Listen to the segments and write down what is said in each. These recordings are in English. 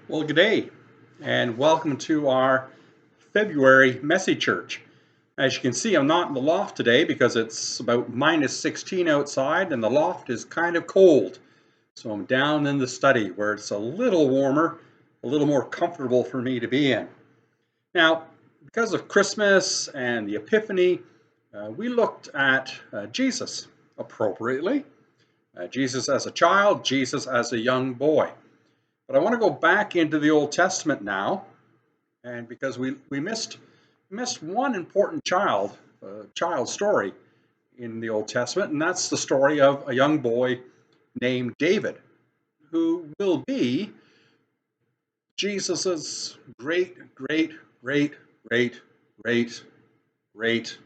Well, good day, and welcome to our February Messy Church. As you can see, I'm not in the loft today because it's about minus 16 outside and the loft is kind of cold. So I'm down in the study where it's a little warmer, a little more comfortable for me to be in. Now, because of Christmas and the Epiphany, we looked at Jesus appropriately. Jesus as a child, Jesus as a young boy. But I want to go back into the Old Testament now, and because we missed one important child story in the Old Testament, and that's the story of a young boy named David, who will be Jesus's great, great, great, great, great, great,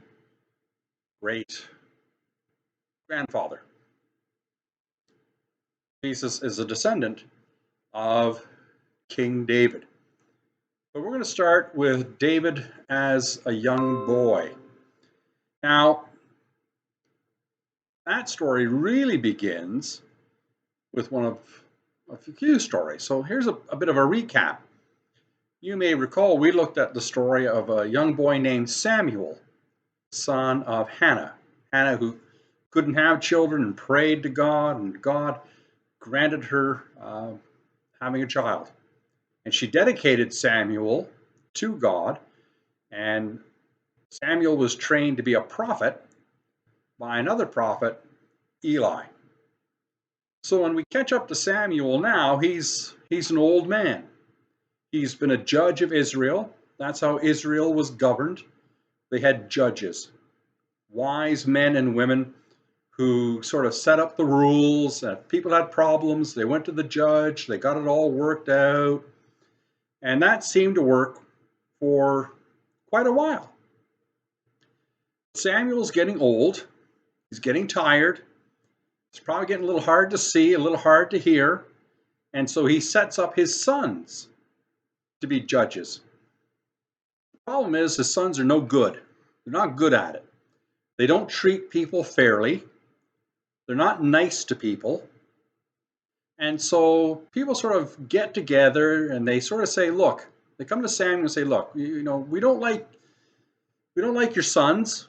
great grandfather. Jesus is a descendant of King David. But we're going to start with David as a young boy. Now, that story really begins with one of a few stories. So here's a bit of a recap. You may recall we looked at the story of a young boy named Samuel, son of Hannah. Hannah, who couldn't have children and prayed to God, and God granted her having a child. And she dedicated Samuel to God, and Samuel was trained to be a prophet by another prophet, Eli. So when we catch up to Samuel now, he's an old man. He's been a judge of Israel. That's how Israel was governed. They had judges, wise men and women who sort of set up the rules. If people had problems, they went to the judge, they got it all worked out. And that seemed to work for quite a while. Samuel's getting old. He's getting tired. It's probably getting a little hard to see, a little hard to hear. And so he sets up his sons to be judges. The problem is his sons are no good. They're not good at it. They don't treat people fairly. They're not nice to people. And so people sort of get together and they sort of say, look, they come to Samuel and say, look, we don't like your sons.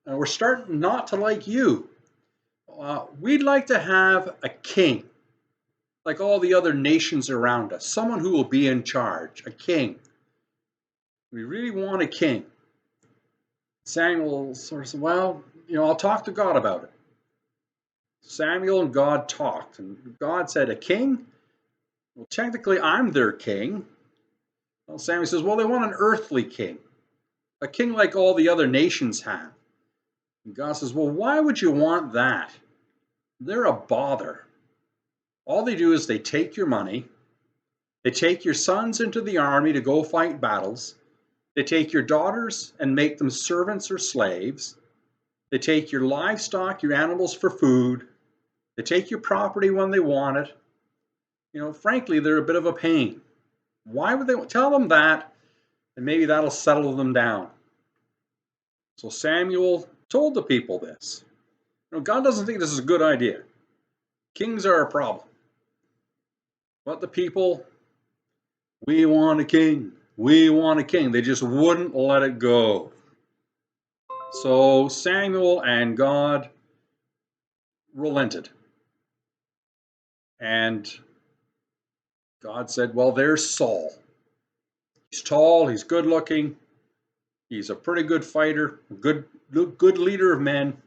We're starting not to like you. We'd like to have a king, like all the other nations around us, someone who will be in charge, a king. We really want a king. Samuel sort of said, well, I'll talk to God about it. Samuel and God talked, and God said, a king? Well, technically, I'm their king. Well, Samuel says, well, they want an earthly king, a king like all the other nations have. And God says, well, why would you want that? They're a bother. All they do is they take your money, they take your sons into the army to go fight battles, they take your daughters and make them servants or slaves, they take your livestock, your animals for food, they take your property when they want it. Frankly, they're a bit of a pain. Why would they tell them that? And maybe that'll settle them down. So Samuel told the people this. God doesn't think this is a good idea. Kings are a problem. But the people, we want a king. We want a king. They just wouldn't let it go. So Samuel and God relented. And God said, well, there's Saul. He's tall, he's good looking, he's a pretty good fighter, good leader of men.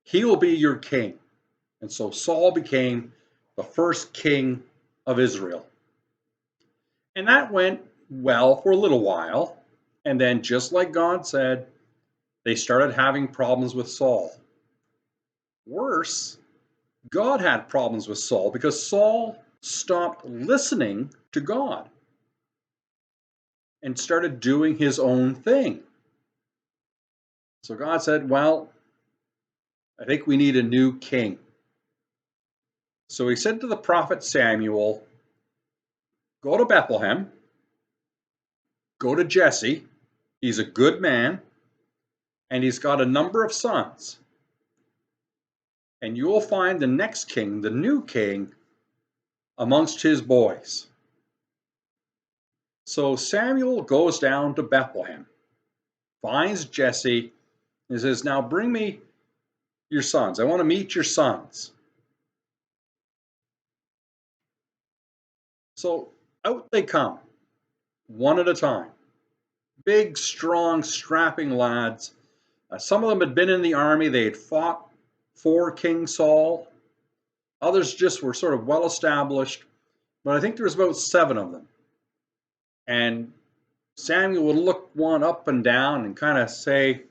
He will be your king. And so Saul became the first king of Israel. And that went well for a little while. And then, just like God said, they started having problems with Saul. Worse, God had problems with Saul because Saul stopped listening to God and started doing his own thing. So God said, well, I think we need a new king. So he said to the prophet Samuel, go to Bethlehem, go to Jesse. He's a good man, and he's got a number of sons. And you will find the next king, the new king, amongst his boys. So Samuel goes down to Bethlehem, finds Jesse, and says, "Now bring me your sons. I want to meet your sons." So out they come, one at a time. Big, strong, strapping lads. Some of them had been in the army. They had fought for King Saul. Others just were sort of well established. But I think there was about 7 of them. And Samuel would look one up and down and kind of say,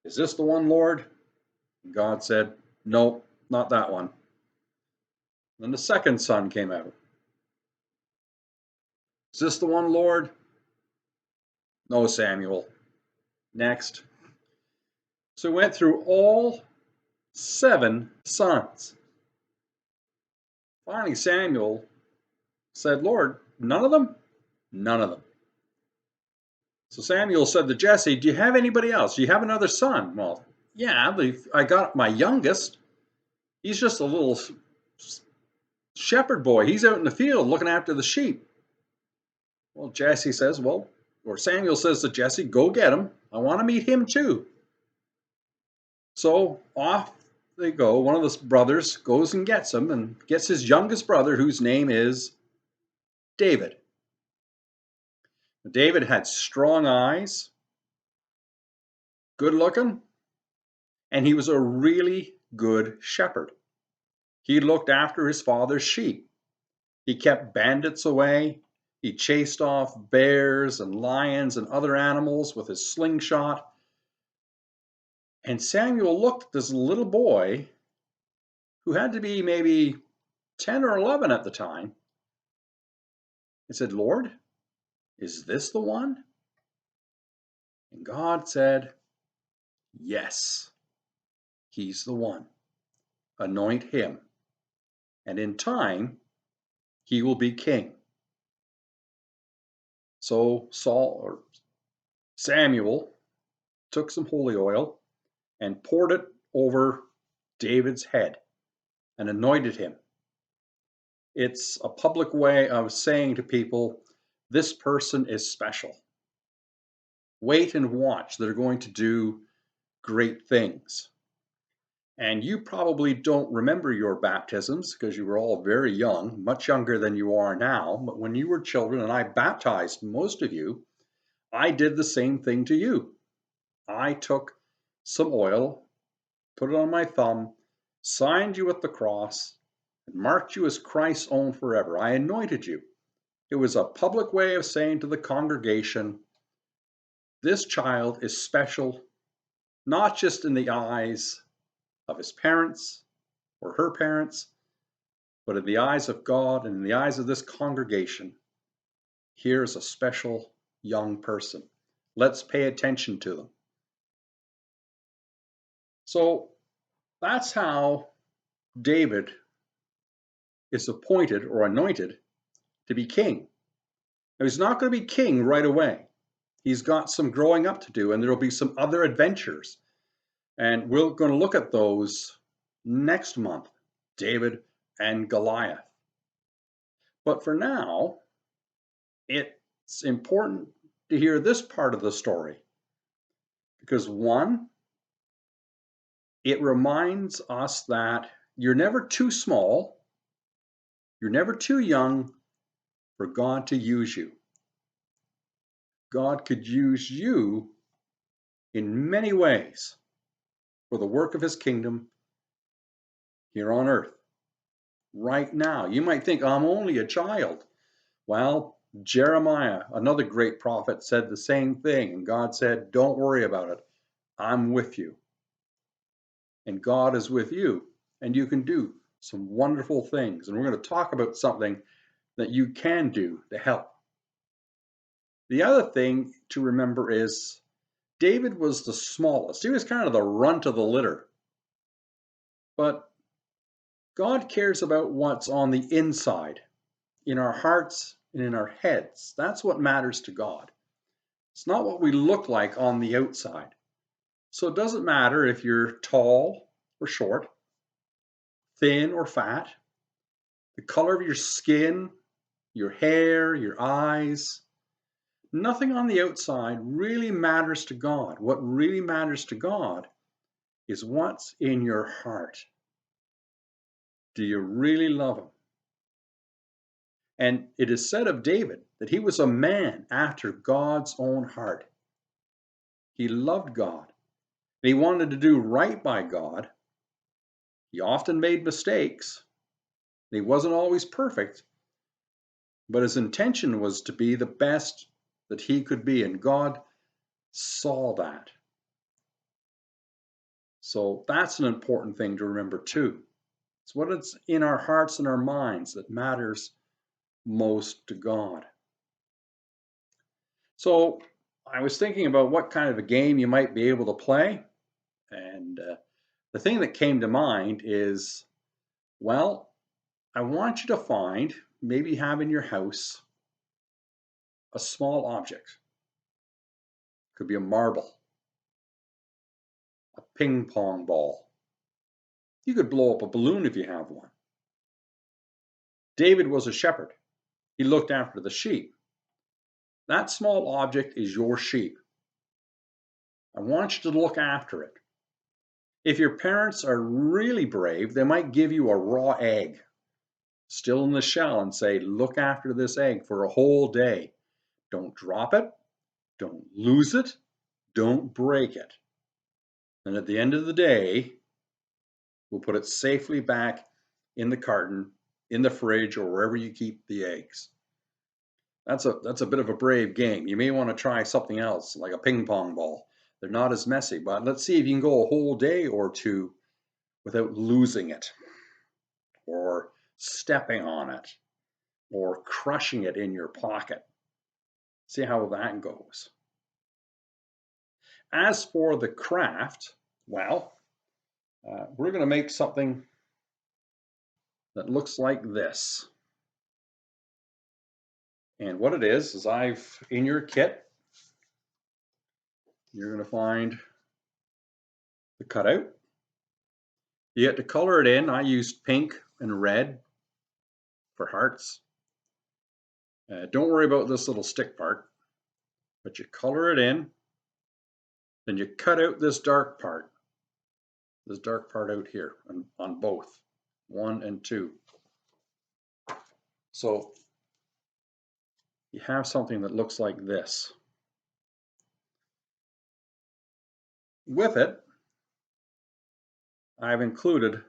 "Is this the one, Lord?" And God said, "No, not that one." Then the second son came out. "Is this the one, Lord?" "No, Samuel." Next. So we went through all 7 sons. Finally, Samuel said, "Lord, none of them?" "None of them." So Samuel said to Jesse, "Do you have anybody else? Do you have another son?" "Well, yeah, I got my youngest. He's just a little shepherd boy. He's out in the field looking after the sheep." Well, Jesse says, or Samuel says to Jesse, "Go get him. I want to meet him too." So off they go. One of the brothers goes and gets him and gets his youngest brother, whose name is David. David had strong eyes, good looking, and he was a really good shepherd. He looked after his father's sheep. He kept bandits away. He chased off bears and lions and other animals with his slingshot. And Samuel looked at this little boy, who had to be maybe 10 or 11 at the time, and said, "Lord, is this the one?" And God said, "Yes, he's the one. Anoint him, and in time he will be king." So Samuel took some holy oil and poured it over David's head and anointed him. It's a public way of saying to people, this person is special. Wait and watch. They're going to do great things. And you probably don't remember your baptisms because you were all very young, much younger than you are now. But when you were children and I baptized most of you, I did the same thing to you. I took some oil, put it on my thumb, signed you with the cross, and marked you as Christ's own forever. I anointed you. It was a public way of saying to the congregation, this child is special, not just in the eyes of his parents or her parents, but in the eyes of God and in the eyes of this congregation. Here's a special young person. Let's pay attention to them. So that's how David is appointed or anointed to be king. Now, he's not going to be king right away. He's got some growing up to do, and there will be some other adventures. And we're going to look at those next month, David and Goliath. But for now, it's important to hear this part of the story. Because one, it reminds us that you're never too small, you're never too young for God to use you. God could use you in many ways for the work of his kingdom here on earth. Right now, you might think, I'm only a child. Well, Jeremiah, another great prophet, said the same thing. And God said, don't worry about it. I'm with you. And God is with you. And you can do some wonderful things. And we're going to talk about something that you can do to help. The other thing to remember is David was the smallest. He was kind of the runt of the litter. But God cares about what's on the inside, in our hearts and in our heads. That's what matters to God. It's not what we look like on the outside. So it doesn't matter if you're tall or short, thin or fat, the color of your skin, your hair, your eyes. Nothing on the outside really matters to God. What really matters to God is what's in your heart. Do you really love him? And it is said of David that he was a man after God's own heart. He loved God. He wanted to do right by God. He often made mistakes. He wasn't always perfect, but his intention was to be the best that he could be, and God saw that. So that's an important thing to remember too. It's what it's in our hearts and our minds that matters most to God. So I was thinking about what kind of a game you might be able to play, and the thing that came to mind is, well, I want you to find, maybe have in your house, a small object. Could be a marble, a ping pong ball. You could blow up a balloon if you have one. David was a shepherd. He looked after the sheep. That small object is your sheep. I want you to look after it. If your parents are really brave, they might give you a raw egg, still in the shell, and say, look after this egg for a whole day. Don't drop it. Don't lose it. Don't break it. And at the end of the day, we'll put it safely back in the carton, in the fridge, or wherever you keep the eggs. That's a bit of a brave game. You may want to try something else, like a ping pong ball. They're not as messy, but let's see if you can go a whole day or two without losing it, or stepping on it, or crushing it in your pocket. See how that goes. As for the craft, well, we're going to make something that looks like this. And what it is in your kit, you're going to find the cutout. You get to color it in. I used pink and red for hearts. Don't worry about this little stick part, but you color it in. Then you cut out this dark part out here on both, 1 and 2. So you have something that looks like this. With it, I've included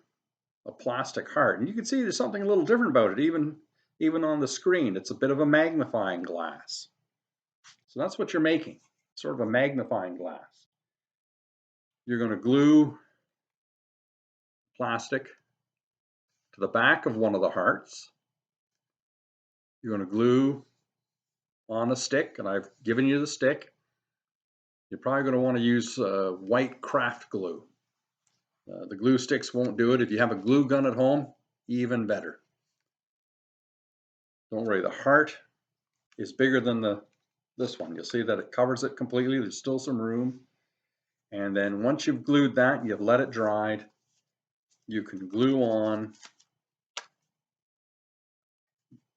a plastic heart, and you can see there's something a little different about it, even on the screen. It's a bit of a magnifying glass. So that's what you're making, sort of a magnifying glass. You're going to glue plastic to the back of one of the hearts. You're going to glue on a stick, and I've given you the stick. You're probably going to want to use white craft glue. The glue sticks won't do it. If you have a glue gun at home, even better. Don't worry, the heart is bigger than this one. You'll see that it covers it completely. There's still some room. And then once you've glued that, you've let it dry, you can glue on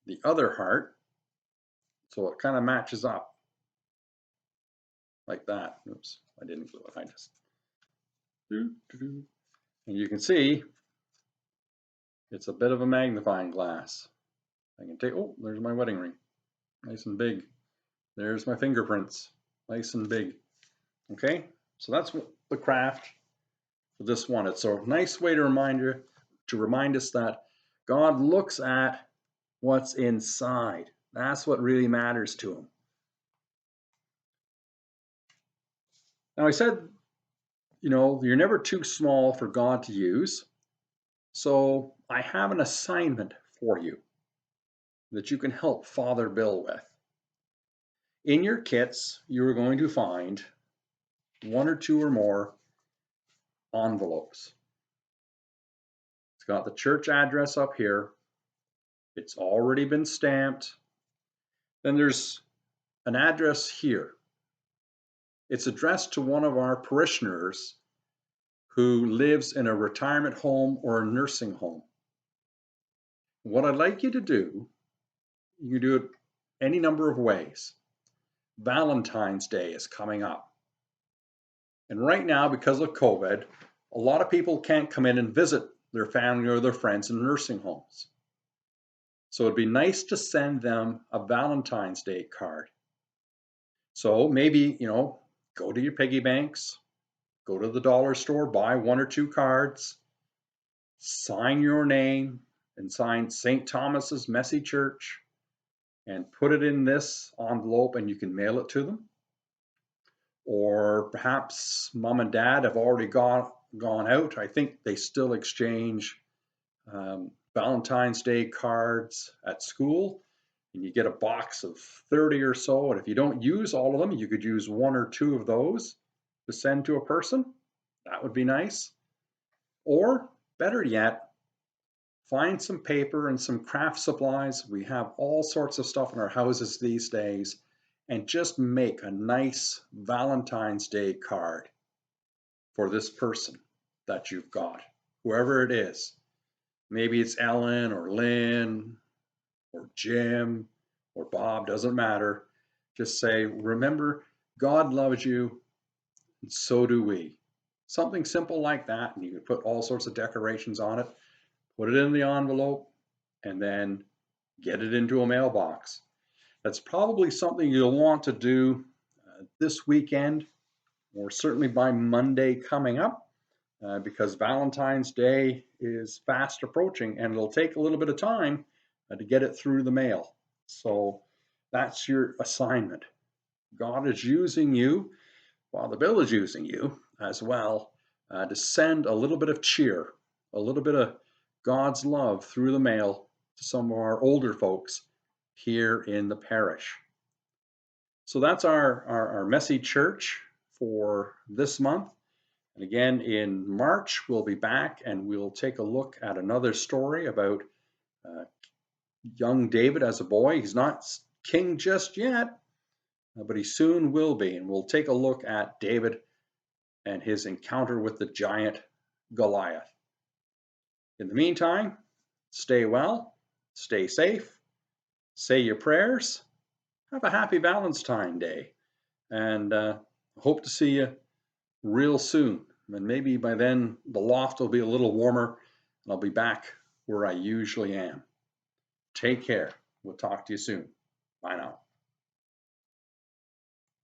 the other heart so it kind of matches up like that. Oops, I didn't glue it. I just and you can see it's a bit of a magnifying glass. I can take, oh, there's my wedding ring, nice and big. There's my fingerprints, nice and big. Okay, so that's the craft for this one. It's a nice way to remind us that God looks at what's inside. That's what really matters to him. Now I said, you're never too small for God to use. So I have an assignment for you that you can help Father Bill with. In your kits, you are going to find 1 or 2 or more envelopes. It's got the church address up here. It's already been stamped. Then there's an address here. It's addressed to one of our parishioners who lives in a retirement home or a nursing home. What I'd like you to do, you can do it any number of ways. Valentine's Day is coming up. And right now, because of COVID, a lot of people can't come in and visit their family or their friends in nursing homes. So it'd be nice to send them a Valentine's Day card. So maybe, go to your piggy banks, go to the dollar store, buy 1 or 2 cards, sign your name and sign St. Thomas's Messy Church and put it in this envelope and you can mail it to them. Or perhaps mom and dad have already gone out. I think they still exchange Valentine's Day cards at school, and you get a box of 30 or so. And if you don't use all of them, you could use 1 or 2 of those to send to a person. That would be nice. Or better yet, find some paper and some craft supplies. We have all sorts of stuff in our houses these days, and just make a nice Valentine's Day card for this person that you've got, whoever it is. Maybe it's Ellen or Lynn or Jim or Bob, doesn't matter. Just say, remember, God loves you, and so do we. Something simple like that, and you can put all sorts of decorations on it, put it in the envelope, and then get it into a mailbox. That's probably something you'll want to do this weekend, or certainly by Monday coming up, because Valentine's Day is fast approaching and it'll take a little bit of time to get it through the mail. So that's your assignment. God is using you, Father Bill is using you as well, to send a little bit of cheer, a little bit of God's love through the mail to some of our older folks here in the parish. So that's our messy church for this month. And again, in March, we'll be back and we'll take a look at another story about young David as a boy. He's not king just yet, but he soon will be. And we'll take a look at David and his encounter with the giant Goliath. In the meantime, stay well, stay safe, say your prayers, have a happy Valentine's Day, and hope to see you real soon. And maybe by then the loft will be a little warmer and I'll be back where I usually am. Take care. We'll talk to you soon. Bye now.